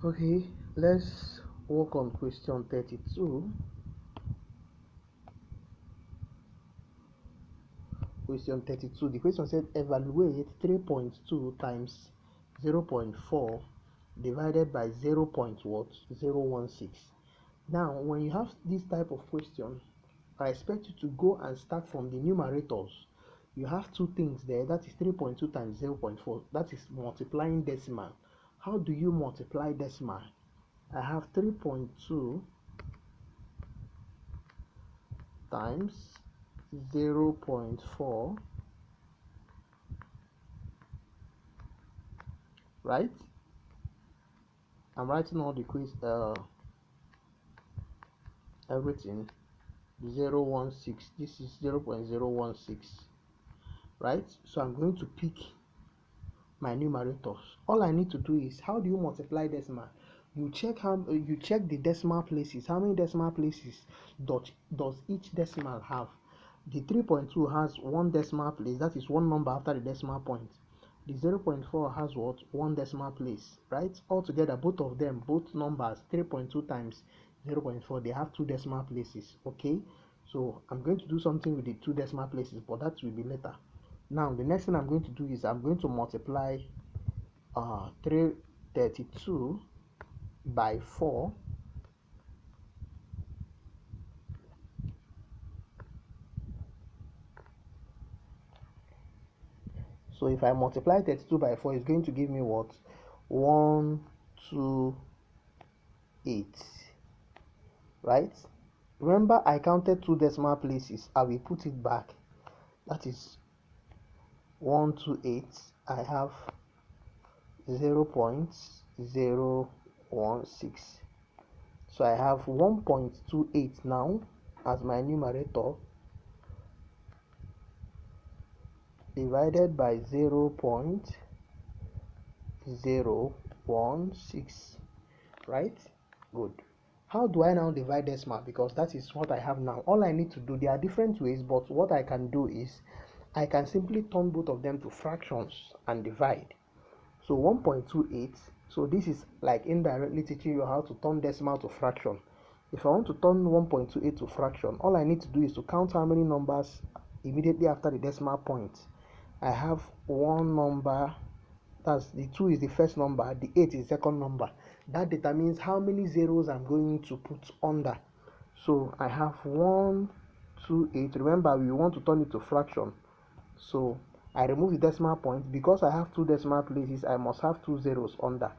Okay, let's work on question 32. Question 32. The question said evaluate 3.2 times 0.4 divided by 0.016. Now, when you have this type of question, I expect you to go and start from the numerators. You have two things there, that is 3.2 times 0.4, that is multiplying decimal. How do you multiply decimal? I have 3.2 times 0.4, right? I'm writing all the quiz, everything. 0.016, this is 0.016, right? So I'm going to pick my numerators. All I need to do is, how do you multiply decimal? You check the decimal places. How many decimal places does each decimal have? The 3.2 has one decimal place, that is one number after the decimal point. The 0.4 has what? One decimal place, right? Altogether, both of them, both numbers, 3.2 times 0.4, they have two decimal places. Okay, so I'm going to do something with the two decimal places, but that will be later. Now the next thing I'm going to do is I'm going to multiply 332 by 4. So if I multiply 32 by 4, it's going to give me what? 128, right? Remember, I counted two decimal places. I will put it back. That is 128. I have 0.016. So I have 1.28 now as my numerator, divided by 0.016, right? Good. How do I now divide decimal? Because that is what I have now. All I need to do, there are different ways, but what I can do is I can simply turn both of them to fractions and divide. So 1.28, so this is like indirectly teaching you how to turn decimal to fraction. If I want to turn 1.28 to fraction, all I need to do is to count how many numbers immediately after the decimal point. I have one number, that's the 2 is the first number, the 8 is the second number. That determines how many zeros I'm going to put under. So I have 128. Remember, we want to turn it to fraction. So I remove the decimal point. Because I have two decimal places, I must have two zeros under.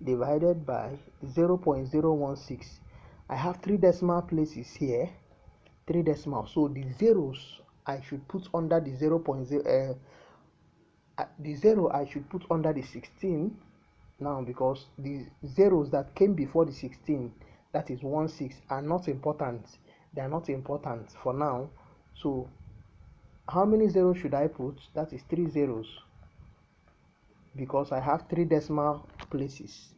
Divided by 0.016. I have three decimal places here, three decimals. So the zeros I should put under the 0.0. The 0 I should put under the 16 now, because the zeros that came before the 16, that is 16, are not important. They are not important for now. So how many zeros should I put? That is 3 zeros, because I have three decimal places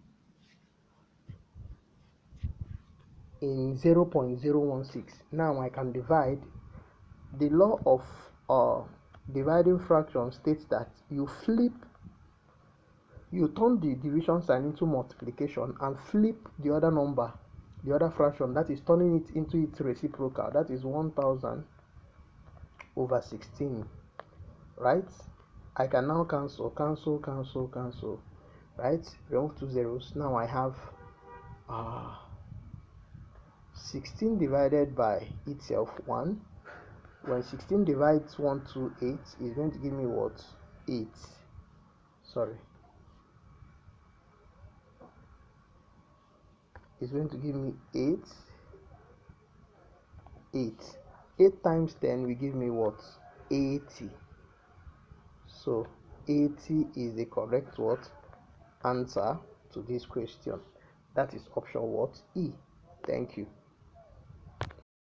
in 0.016. Now I can divide. The law of dividing fractions states that you turn the division sign into multiplication and flip the other number, the other fraction, that is turning it into its reciprocal, that is 1000 over 16, right? I can now cancel, right? Remove two zeros. Now I have 16 divided by itself 1. When 16 divides 128, is going to give me what? 8. Sorry, it's going to give me 8. 8 times 10 will give me what? 80. So 80 is the correct what? Answer to this question. That is option what? E. Thank you.